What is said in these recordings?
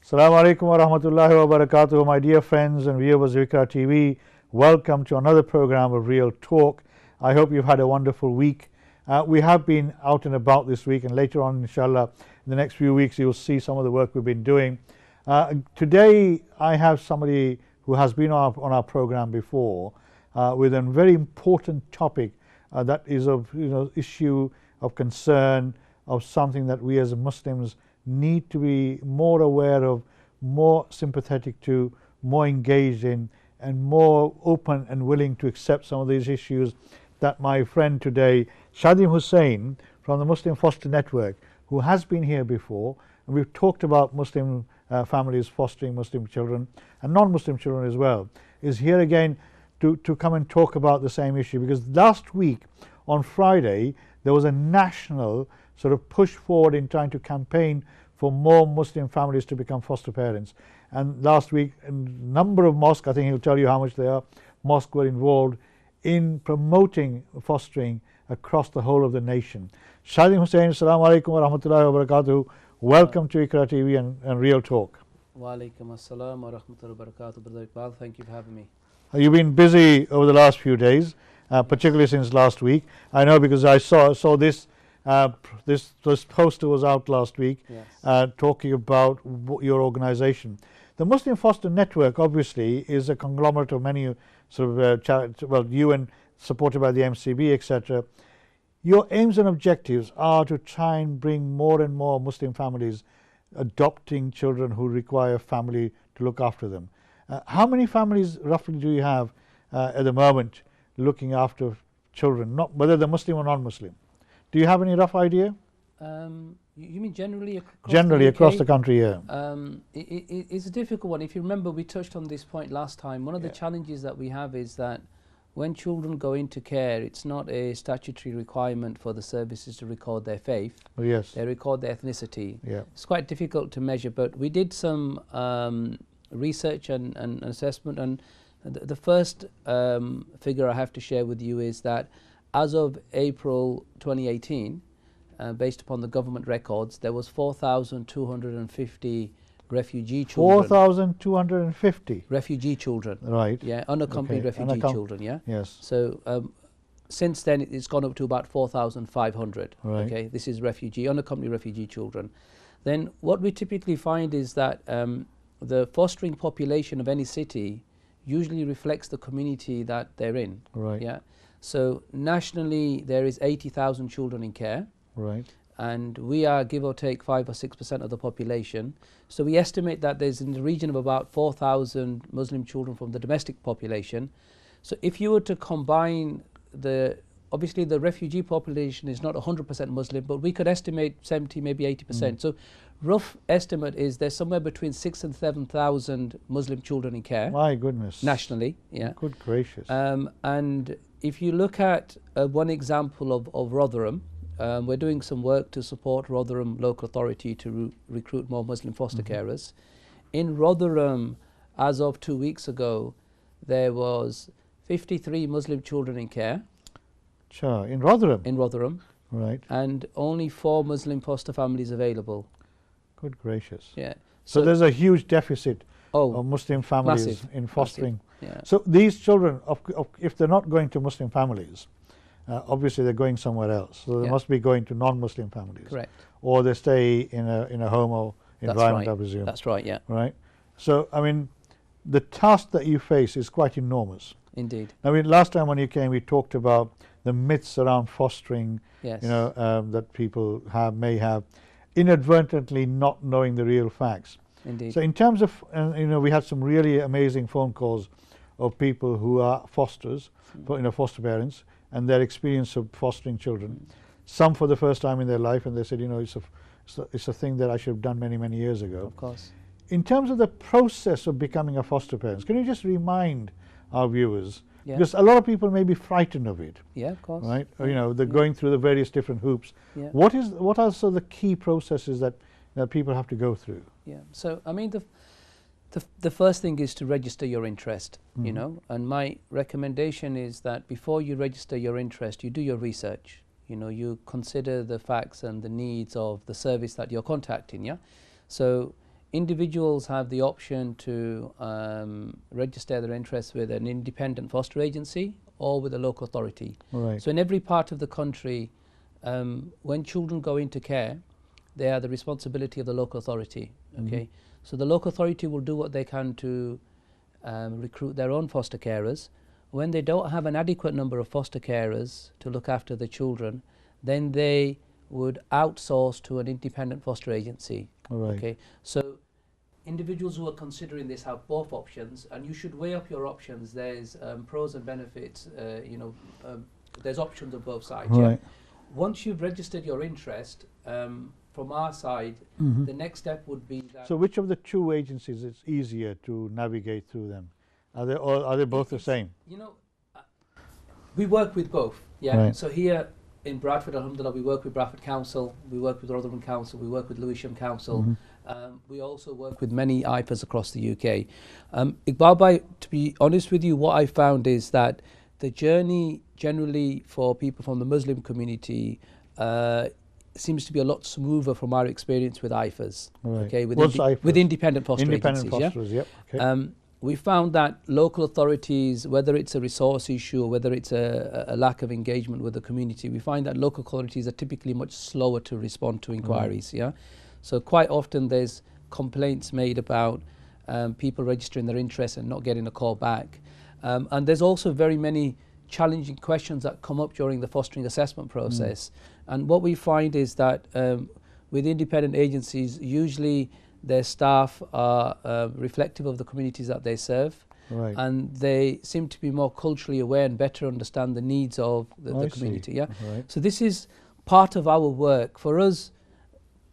Assalamu alaikum wa rahmatullahi wa barakatuh, my dear friends and viewers of IQRA TV. Welcome to another program of Real Talk. I hope you've had a wonderful week. We have been out and about this week, and later on, inshallah, in the next few weeks, you'll see some of the work we've been doing. Today, I have somebody who has been on our program before with a very important topic that is of issue of concern, of something that we as Muslims need to be more aware of, more sympathetic to, more engaged in, and more open and willing to accept some of these issues that my friend today, Shadim Hussain from the Muslim Foster Network, who has been here before, and we've talked about Muslim families fostering Muslim children and non-Muslim children as well, is here again to come and talk about the same issue. Because last week on Friday there was a national sort of push forward in trying to campaign for more Muslim families to become foster parents. And last week a number of mosques, I think he'll tell you how much they are, mosques were involved in promoting fostering across the whole of the nation. Shadim Hussain, Assalamu alaikum wa rahmatullahi wa barakatuh. Welcome to IQRA TV and Real Talk. Wa alaikum assalam wa rahmatullahi wa barakatuh. Brother Iqbal, thank you for having me. You've been busy over the last few days, particularly since last week. I know because I saw this this poster was out last week, yes. Talking about your organization. The Muslim Foster Network obviously is a conglomerate of many sort of UN supported by the MCB, etc. Your aims and objectives are to try and bring more and more Muslim families adopting children who require family to look after them. How many families roughly do you have at the moment looking after children, not whether they're Muslim or non-Muslim? Do you have any rough idea? You mean generally across generally the UK? Across the country, yeah. It's a difficult one. If you remember, we touched on this point last time. One of the challenges that we have is that when children go into care, it's not a statutory requirement for the services to record their faith. Oh, yes. They record their ethnicity. Yeah. It's quite difficult to measure, but we did some research and assessment, and the first figure I have to share with you is that as of April 2018, based upon the government records, there was 4,250 refugee children. 4,250 refugee children. Right. Yeah, unaccompanied refugee children. Yeah. Yes. So since then it's gone up to about 4,500. Right. Okay, this is unaccompanied refugee children. Then what we typically find is that the fostering population of any city usually reflects the community that they're in. Right. Yeah. So nationally there is 80,000 children in care. Right. And we are give or take 5 or 6% of the population. So we estimate that there's in the region of about 4,000 Muslim children from the domestic population. So if you were to combine obviously the refugee population is not 100% Muslim, but we could estimate 70, maybe 80%. So rough estimate is there's somewhere between 6,000 and 7,000 Muslim children in care. My goodness. Nationally, yeah. Good gracious. And if you look at one example of Rotherham, we're doing some work to support Rotherham local authority to recruit more Muslim foster carers. In Rotherham, as of 2 weeks ago, there was 53 Muslim children in care. Sure. In Rotherham? In Rotherham. Right. And only 4 Muslim foster families available. Good gracious. Yeah. So there's a huge deficit of Muslim families massive, in fostering. Yeah. So these children, if they're not going to Muslim families, obviously they're going somewhere else. So they must be going to non-Muslim families. Correct. Or they stay in a home or environment, I presume. That's right, yeah. Right. So, I mean, the task that you face is quite enormous. Indeed. I mean, last time when you came, we talked about the myths around fostering, that people may have, inadvertently not knowing the real facts. Indeed. So in terms of, we had some really amazing phone calls of people who are fosters, foster parents, and their experience of fostering children. Some for the first time in their life, and they said, it's a thing that I should have done many, many years ago. Of course. In terms of the process of becoming a foster parent, can you just remind our viewers, because a lot of people may be frightened of it. Yeah, of course. Right? They're going through the various different hoops. Yeah. What are so the key processes that people have to go through? Yeah. So I mean, the first thing is to register your interest. And my recommendation is that before you register your interest, you do your research. You consider the facts and the needs of the service that you're contacting. Yeah. So individuals have the option to register their interests with an independent foster agency or with a local authority. Right. So in every part of the country, when children go into care, they are the responsibility of the local authority. Okay, so the local authority will do what they can to recruit their own foster carers. When they don't have an adequate number of foster carers to look after the children, then they would outsource to an independent foster agency. Right. Okay, so individuals who are considering this have both options, and you should weigh up your options. There's pros and benefits. There's options on both sides. Right. Yeah? Once you've registered your interest, from our side, the next step would be that. So which of the two agencies is easier to navigate through them? Are they both the same? You know, we work with both. Yeah. Right. So here in Bradford, alhamdulillah, we work with Bradford Council, we work with Rotherham Council, we work with Lewisham Council. We also work with many IPAs across the UK. Iqbal Bhai, to be honest with you, what I found is that the journey generally for people from the Muslim community seems to be a lot smoother from our experience with IFAs. Right. Okay, with, IFAs? with independent foster Independent agencies. fosters, Yeah? yep. Okay. We found that local authorities, whether it's a resource issue or whether it's a lack of engagement with the community, we find that local authorities are typically much slower to respond to inquiries. Yeah, so quite often there's complaints made about people registering their interest and not getting a call back, and there's also very many challenging questions that come up during the fostering assessment process. And what we find is that with independent agencies, usually their staff are reflective of the communities that they serve, Right. and they seem to be more culturally aware and better understand the needs of the community. Yeah. Right. So this is part of our work. For us,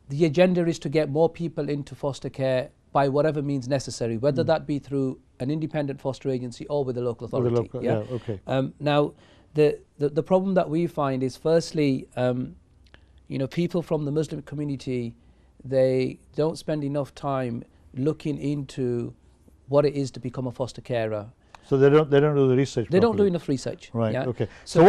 the agenda is to get more people into foster care by whatever means necessary, whether that be through an independent foster agency or with a local authority. Yeah. Okay. Now, the problem that we find is, firstly, people from the Muslim community, they don't spend enough time looking into what it is to become a foster carer. So they don't do the research. They don't do properly. enough research. Right. Yeah? Okay. So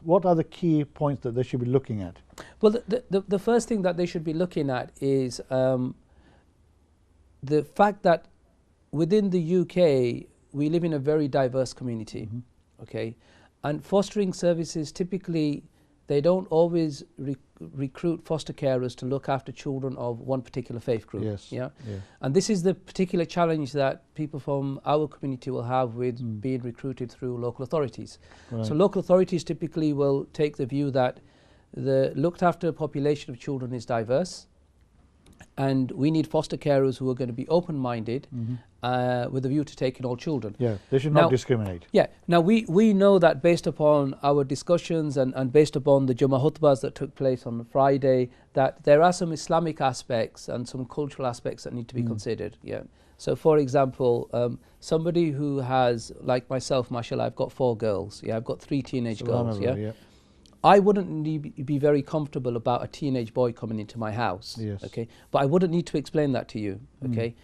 what are the key points that they should be looking at? Well, the first thing that they should be looking at is the fact that within the UK we live in a very diverse community. Okay, and fostering services typically, they don't always recruit foster carers to look after children of one particular faith group. Yes. Yeah? Yeah. And this is the particular challenge that people from our community will have with being recruited through local authorities. Right. So local authorities typically will take the view that the looked after population of children is diverse, and we need foster carers who are going to be open-minded with a view to taking all children. Yeah, they should not discriminate. Yeah. Now we know that based upon our discussions and based upon the Jummah Khutbahs that took place on Friday, that there are some Islamic aspects and some cultural aspects that need to be considered. Yeah. So for example, somebody who has, like myself, mashallah, I've got 4 girls. Yeah, I've got 3 teenage girls. Yeah. I wouldn't be very comfortable about a teenage boy coming into my house. Yes. Okay. But I wouldn't need to explain that to you. Okay.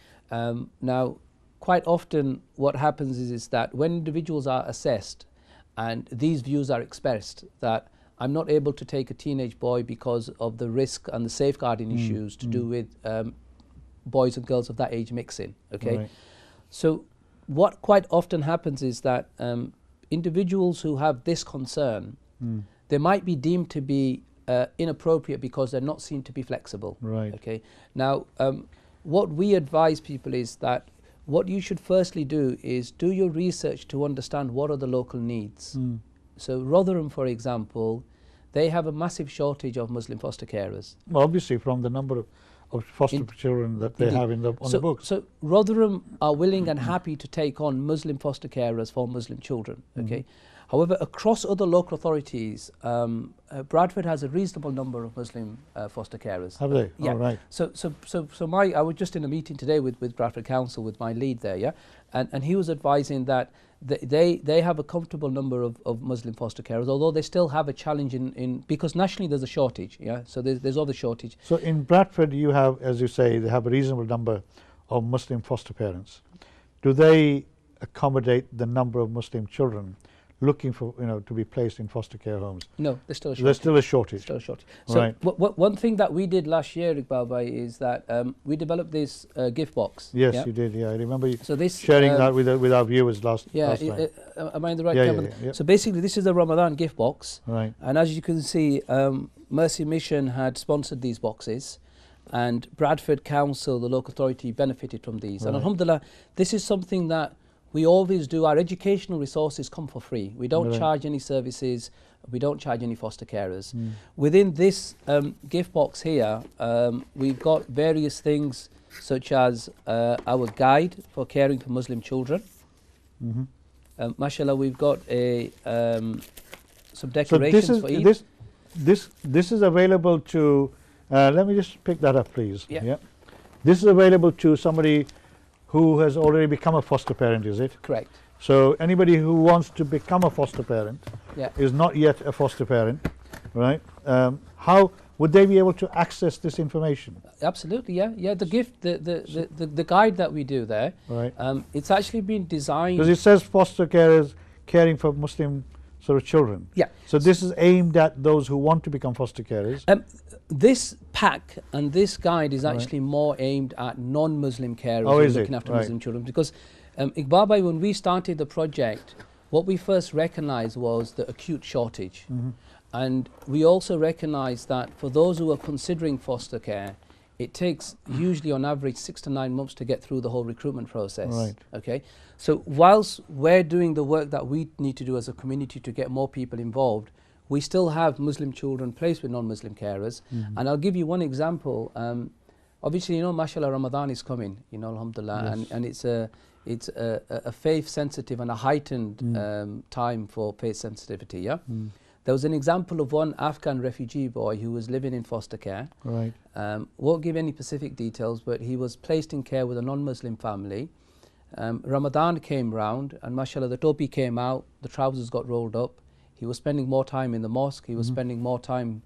Now, quite often what happens is that when individuals are assessed and these views are expressed, that I'm not able to take a teenage boy because of the risk and the safeguarding issues to do with boys and girls of that age mixing. Okay. Right. So what quite often happens is that individuals who have this concern, they might be deemed to be inappropriate because they're not seen to be flexible. Right. Okay. Now, what we advise people is that what you should firstly do is do your research to understand what are the local needs. So Rotherham, for example, they have a massive shortage of Muslim foster carers. Well, obviously, from the number of foster children that they have on the books. So Rotherham are willing and happy to take on Muslim foster carers for Muslim children. Okay. However, across other local authorities, Bradford has a reasonable number of Muslim foster carers. Have they? Yeah. Oh, right. So I was just in a meeting today with Bradford Council with my lead there, yeah, and he was advising that they have a comfortable number of Muslim foster carers, although they still have a challenge in because nationally there's a shortage, yeah. So there's other shortage. So in Bradford, you have, as you say, they have a reasonable number of Muslim foster parents. Do they accommodate the number of Muslim children looking for, to be placed in foster care homes? No, there's still a shortage. There's still a shortage. Still a shortage. So right. One thing that we did last year, Iqbal Bhai, is that we developed this gift box. Yes, yeah? you did. Yeah, I remember you so this, sharing that with our viewers last time. Am I in the right camera? Yeah. So basically, this is the Ramadan gift box. Right. And as you can see, Mercy Mission had sponsored these boxes, and Bradford Council, the local authority, benefited from these. Right. And alhamdulillah, this is something that we always do. Our educational resources come for free. We don't charge any services. We don't charge any foster carers. Within this gift box here, we've got various things such as our guide for caring for Muslim children. Mashallah, we've got some decorations for Eid. This is available to. Let me just pick that up, please. Yeah. This is available to somebody who has already become a foster parent, is it? Correct. So anybody who wants to become a foster parent is not yet a foster parent, right? How would they be able to access this information? Absolutely, yeah. The gift, the guide that we do there, right? It's actually been designed. Because it says foster carers caring for Muslim sort of children. Yeah. So this is aimed at those who want to become foster carers. This pack and this guide is actually more aimed at non-Muslim carers who are looking after Muslim children, because Iqbal Bhai, when we started the project, what we first recognized was the acute shortage. And we also recognized that for those who are considering foster care, it takes usually on average 6 to 9 months to get through the whole recruitment process. Right. Okay. So whilst we're doing the work that we need to do as a community to get more people involved, we still have Muslim children placed with non-Muslim carers. And I'll give you one example. Obviously, mashallah, Ramadan is coming, alhamdulillah, yes. and it's a faith sensitive and a heightened time for faith sensitivity. Yeah. There was an example of one Afghan refugee boy who was living in foster care. Right. Won't give any specific details, but he was placed in care with a non-Muslim family. Ramadan came round, and mashallah, the topi came out, the trousers got rolled up. He was spending more time in the mosque. He was spending more time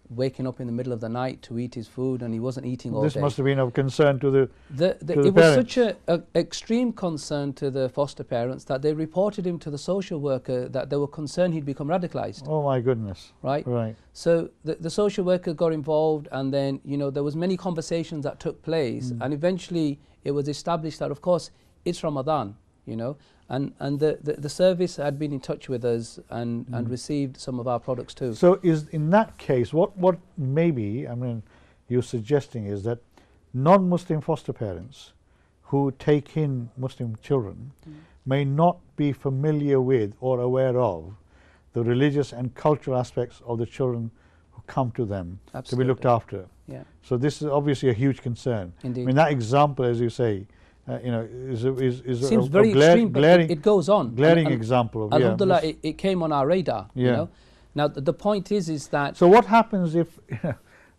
waking up in the middle of the night to eat his food, and he wasn't eating all day. This must have been of concern to the it was such an extreme concern to the foster parents that they reported him to the social worker, that they were concerned he'd become radicalized. Oh my goodness. Right. So the social worker got involved, and then there was many conversations that took place, and eventually it was established that of course it's Ramadan, and the service had been in touch with us and received some of our products too. So is in that case, what maybe, you're suggesting is that non-Muslim foster parents who take in Muslim children may not be familiar with or aware of the religious and cultural aspects of the children who come to them to be looked after. Yeah. So this is obviously a huge concern. Indeed. That example, as you say, seems very extreme, but it goes on. Glaring example of alhamdulillah, it came on our radar. Now the point is that. So what happens if,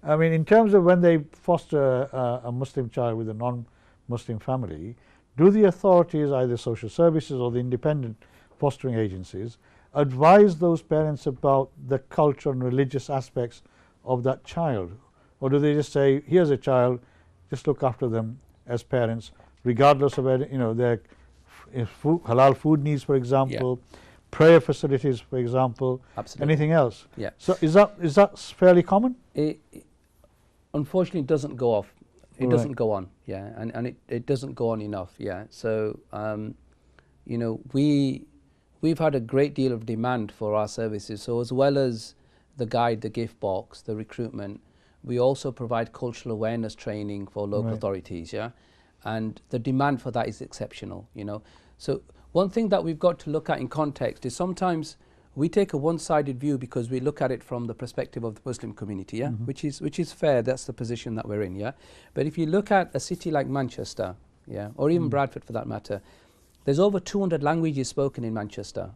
in terms of when they foster a Muslim child with a non-Muslim family, do the authorities, either social services or the independent fostering agencies, advise those parents about the cultural and religious aspects of that child, or do they just say, here's a child, just look after them as parents, regardless of their halal food needs, for example, prayer facilities, for example, anything else? So is that fairly common? It unfortunately doesn't go off. It doesn't go on. And it doesn't go on enough. So we've had a great deal of demand for our services. So as well as the guide, the gift box, the recruitment, we also provide cultural awareness training for local authorities. And the demand for that is exceptional. So one thing that we've got to look at in context is sometimes we take a one-sided view because we look at it from the perspective of the Muslim community, which is fair. That's the position that we're in. But if you look at a city like Manchester, or even Bradford for that matter, there's over 200 languages spoken in Manchester.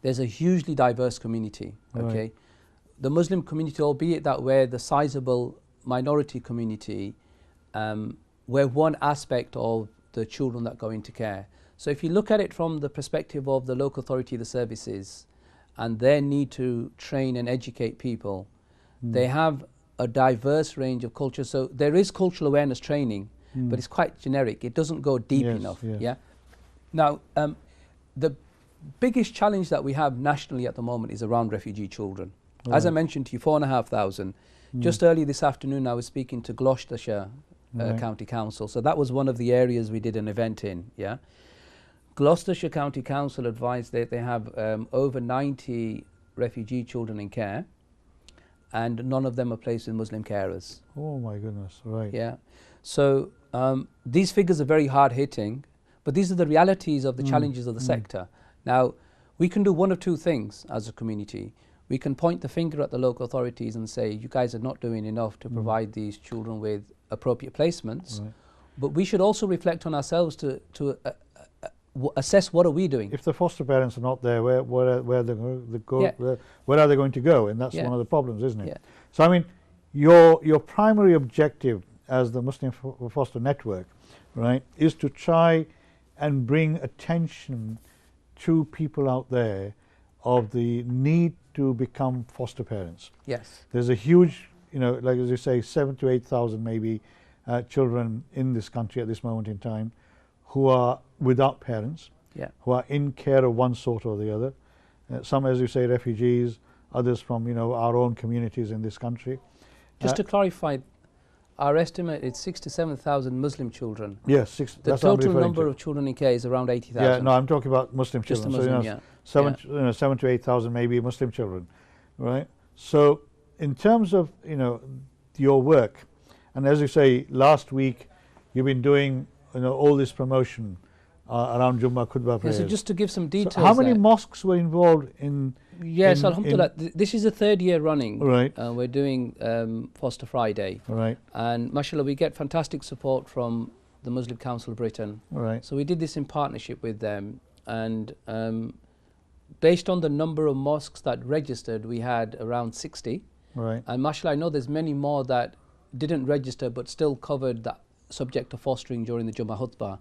There's a hugely diverse community. The Muslim community, albeit that we're the sizable minority community, we're one aspect of the children that go into care. So if you look at it from the perspective of the local authority, the services, and their need to train and educate people, they have a diverse range of cultures. So there is cultural awareness training, but it's quite generic. It doesn't go deep enough. Now, biggest challenge that we have nationally at the moment is around refugee children. As I mentioned to you, 4,500. Just early this afternoon, I was speaking to Gloucestershire County Council. So that was one of the areas we did an event in. Yeah, Gloucestershire County Council advised that they have over 90 refugee children in care, and none of them are placed with Muslim carers. Oh my goodness, right. Yeah. So these figures are very hard hitting, but these are the realities of the challenges of the sector. Now, we can do one of two things as a community. We can point the finger at the local authorities and say, you guys are not doing enough to provide these children with appropriate placements. Right. But we should also reflect on ourselves to assess what are we doing. If the foster parents are not there, where are they going to go? And that's one of the problems, isn't it? Yeah. So I mean, your primary objective as the Muslim Foster Network, right, is to try and bring attention to people out there of the need to become foster parents. Yes. There's a huge, like as you say, 7,000 to 8,000 maybe children in this country at this moment in time who are without parents, who are in care of one sort or the other. Some, as you say, refugees, others from our own communities in this country. Just to clarify, our estimate is 6,000 to 7,000 Muslim children. Yes, the total number of children in care is around 80,000. Yeah, no, I'm talking about Muslim children. Just Muslim, so 7 to 8,000 maybe Muslim children, right? So in terms of your work, and as you say, last week you've been doing all this promotion around Jummah Khutbah prayers. So just to give some details. So how many mosques were involved in? Yes, alhamdulillah. This is the 3rd year running. Right. We're doing Foster Friday. Right. And mashallah, we get fantastic support from the Muslim Council of Britain. Right. So we did this in partnership with them, and based on the number of mosques that registered, we had around 60. Right. And mashallah, I know there's many more that didn't register but still covered that subject of fostering during the Jummah Khutbah.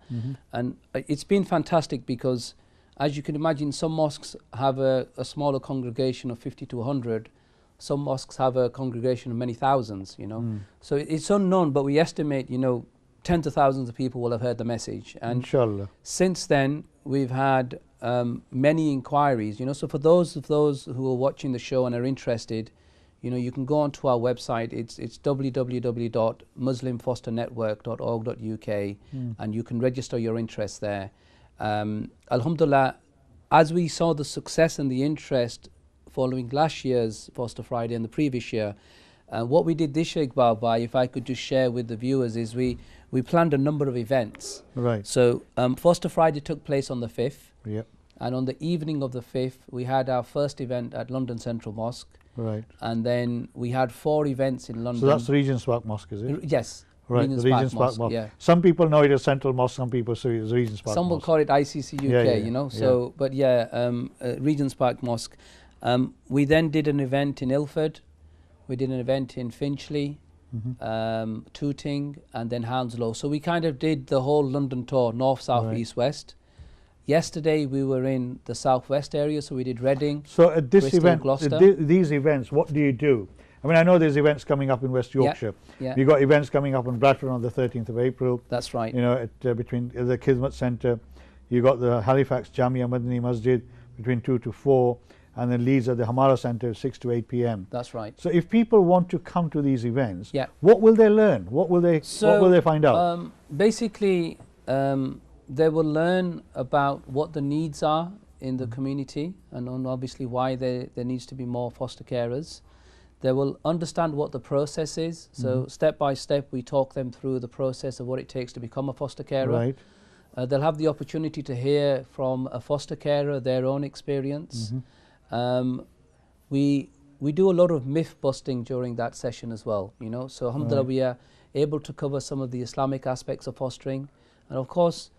And it's been fantastic because, as you can imagine, some mosques have a smaller congregation of 50 to 100. Some mosques have a congregation of many thousands, So it's unknown, but we estimate, tens of thousands of people will have heard the message. And Inshallah. Since then, we've had many inquiries, So for those who are watching the show and are interested, you can go onto our website. It's www.muslimfosternetwork.org.uk, and you can register your interest there. Alhamdulillah, as we saw the success and the interest following last year's Foster Friday and the previous year, what we did this year, Iqbal, if I could just share with the viewers, is we planned a number of events. Right. So Foster Friday took place on the 5th. Yep. And on the evening of the 5th, we had our first event at London Central Mosque. Right. And then we had 4 events in London. So that's the Regent's Park Mosque, is it? Yes. Right, the Regent's Park Mosque. Yeah. Some people know it as Central Mosque, some people say it's Regent's Park Mosque. Some will call it ICC UK, So, but Regent's Park Mosque. We then did an event in Ilford. We did an event in Finchley, Tooting, and then Hounslow. So we kind of did the whole London tour, north, south, east, west. Yesterday we were in the southwest area, so we did Reading. So at this Bristol, event, Gloucester. these events, what do you do? I mean, I know there's events coming up in West Yorkshire. Yeah. You've got events coming up in Bradford on the 13th of April. That's right. At between the Khidmat Centre. You've got the Halifax Jamia Madani Masjid between 2 to 4. And then Leeds at the Hamara Centre 6 to 8 p.m. That's right. So if people want to come to these events, what will they learn? What will they find out? Basically, they will learn about what the needs are in the community, and obviously why there needs to be more foster carers. They will understand what the process is. So step by step, we talk them through the process of what it takes to become a foster carer. Right. They'll have the opportunity to hear from a foster carer their own experience. We do a lot of myth busting during that session as well. So alhamdulillah, we are able to cover some of the Islamic aspects of fostering, and of course,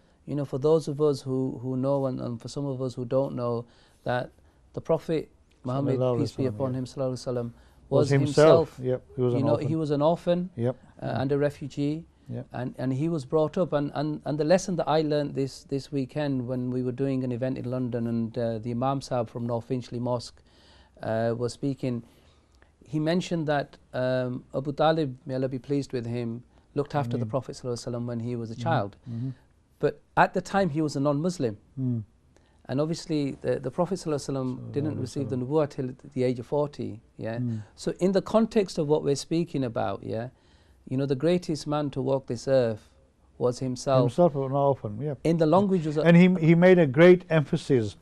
for those of us who know, and for some of us who don't know, that the Prophet Muhammad, peace be upon him, sallallahu alaihi wasallam, was himself. Yep, he was an orphan. He was an orphan. Yep. And a refugee. Yep. And he was brought up, and the lesson that I learned this weekend when we were doing an event in London, and the Imam Sahib from North Finchley Mosque was speaking. He mentioned that Abu Talib, may Allah be pleased with him, looked after the Prophet ﷺ when he was a child. But at the time he was a non-Muslim. And obviously the Prophet ﷺ didn't receive the nubuwwah till the age of 40. Yeah. So in the context of what we're speaking about, yeah, you know, the greatest man to walk this earth was himself. Himself an orphan, yeah. In the language was and he made a great emphasis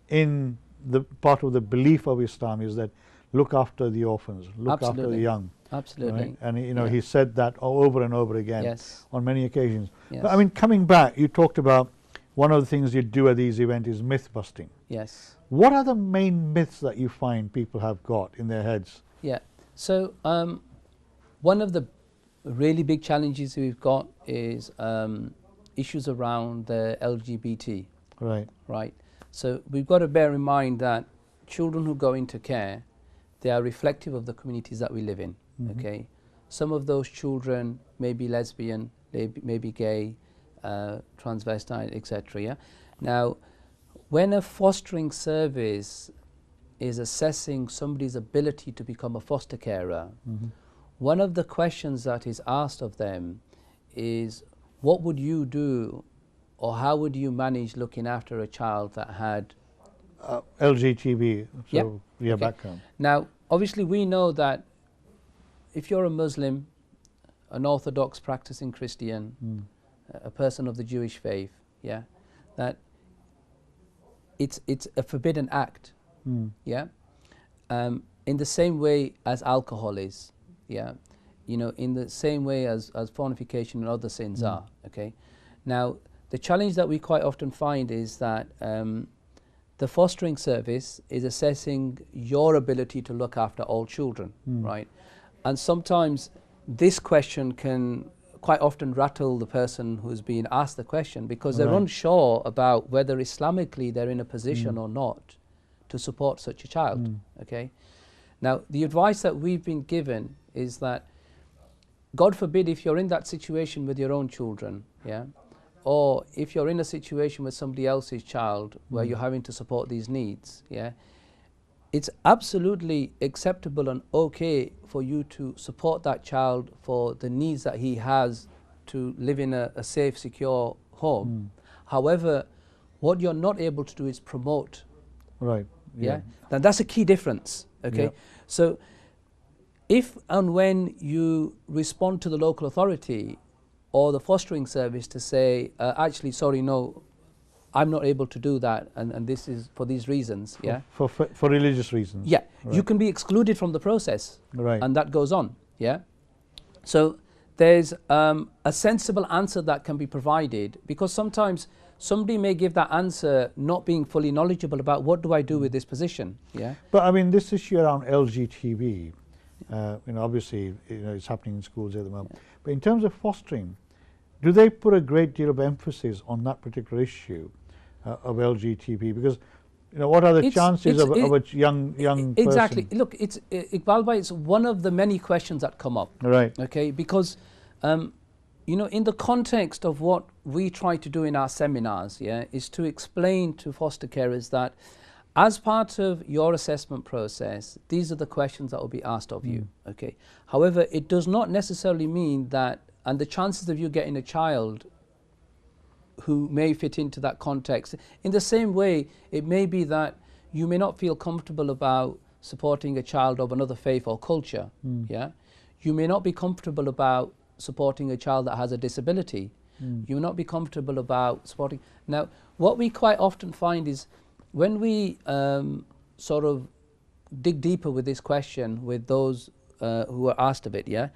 in the part of the belief of Islam is that look after the orphans, look after the young. Absolutely. Right? And you know, he said that over and over again Yes. on many occasions. Yes. But I mean, coming back, you talked about one of the things you do at these events is myth busting. Yes. What are the main myths that you find people have got in their heads? Yeah. So one of the really big challenges we've got is issues around the LGBT. Right. Right. So we've got to bear in mind that children who go into care, they are reflective of the communities that we live in. Okay. Some of those children may be lesbian, may be gay, transvestite, etc. Yeah. Now, when a fostering service is assessing somebody's ability to become a foster carer, one of the questions that is asked of them is, what would you do, or how would you manage looking after a child that had LGBT, so background. Now, obviously we know that if you're a Muslim, an Orthodox practicing Christian, a person of the Jewish faith, yeah, that it's a forbidden act, yeah, in the same way as alcohol is, yeah, you know, in the same way as fornication and other sins are, okay. Now, the challenge that we quite often find is that the fostering service is assessing your ability to look after all children, right? And sometimes this question can quite often rattle the person who's being asked the question, because they're unsure about whether Islamically they're in a position or not to support such a child, okay? Now, the advice that we've been given is that, God forbid, if you're in that situation with your own children, yeah, or if you're in a situation with somebody else's child where you're having to support these needs, yeah, it's absolutely acceptable and okay for you to support that child for the needs that he has to live in a safe, secure home. However, what you're not able to do is promote. Right. Yeah. Now that's a key difference. Okay. So if and when you respond to the local authority or the fostering service to say, actually, sorry, no, I'm not able to do that, and this is for these reasons, for religious reasons. Yeah, you can be excluded from the process, and that goes on, yeah. So there's a sensible answer that can be provided, because sometimes somebody may give that answer not being fully knowledgeable about what do I do with this position, yeah. But I mean, this issue around LGTB, you know, obviously, you know, it's happening in schools at the moment. But in terms of fostering, do they put a great deal of emphasis on that particular issue of LGTB? Because, you know, what are the chances of a young exactly person? Look, it's Iqbal Bhai, it's one of the many questions that come up, right? Okay, because you know, in the context of what we try to do in our seminars, yeah, is to explain to foster carers that as part of your assessment process, these are the questions that will be asked of you, okay. However, it does not necessarily mean that, and the chances of you getting a child who may fit into that context, in the same way, it may be that you may not feel comfortable about supporting a child of another faith or culture, yeah. You may not be comfortable about supporting a child that has a disability. You may not be comfortable about supporting. Now, what we quite often find is, when we sort of dig deeper with this question with those who are asked of it, yeah,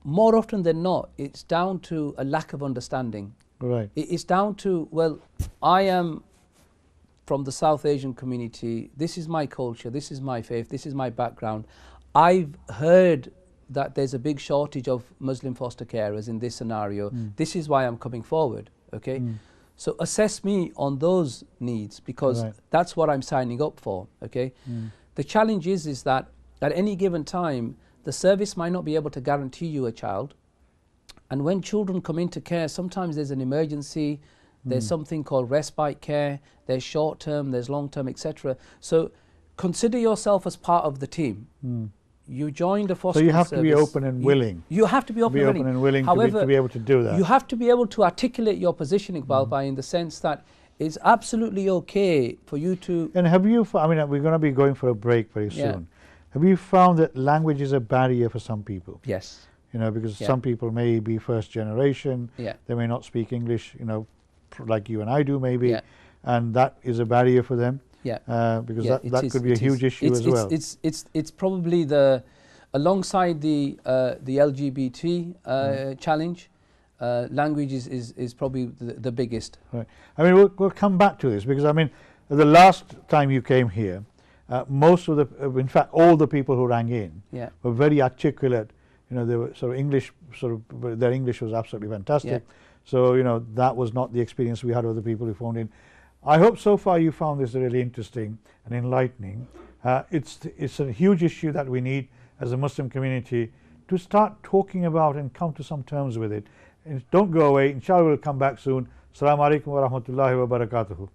more often than not, it's down to a lack of understanding. Right. It's down to, well, I am from the South Asian community, this is my culture, this is my faith, this is my background. I've heard that there's a big shortage of Muslim foster carers in this scenario. This is why I'm coming forward, okay? So assess me on those needs, because that's what I'm signing up for, okay? The challenge is that at any given time, the service might not be able to guarantee you a child. And when children come into care, sometimes there's an emergency, there's something called respite care, there's short-term, there's long-term, etc. So consider yourself as part of the team. You join the foster service. So you have to be open and willing. You have to be open and willing. However, to be able to do that. You have to be able to articulate your position, Iqbal Bhai, in the sense that it's absolutely okay for you to. And have you, I mean, we're going to be going for a break very soon. Yeah. Have you found that language is a barrier for some people? Yes. You know, because Yeah. some people may be first generation, Yeah. they may not speak English, you know, like you and I do maybe, Yeah. and that is a barrier for them. Yeah. Because Yeah, that could be a huge issue as well. It's probably the, alongside the LGBT challenge, language is probably the biggest. Right. I mean, we'll come back to this, because I mean, the last time you came here, most of the, in fact, all the people who rang in Yeah. were very articulate. You know, they were sort of English, their English was absolutely fantastic. Yeah. So, you know, that was not the experience we had with the people who phoned in. I hope so far you found this really interesting and enlightening. It's a huge issue that we need as a Muslim community to start talking about and come to some terms with it. And don't go away. Inshallah, we'll come back soon. Assalamu alaikum wa rahmatullahi wa barakatuhu.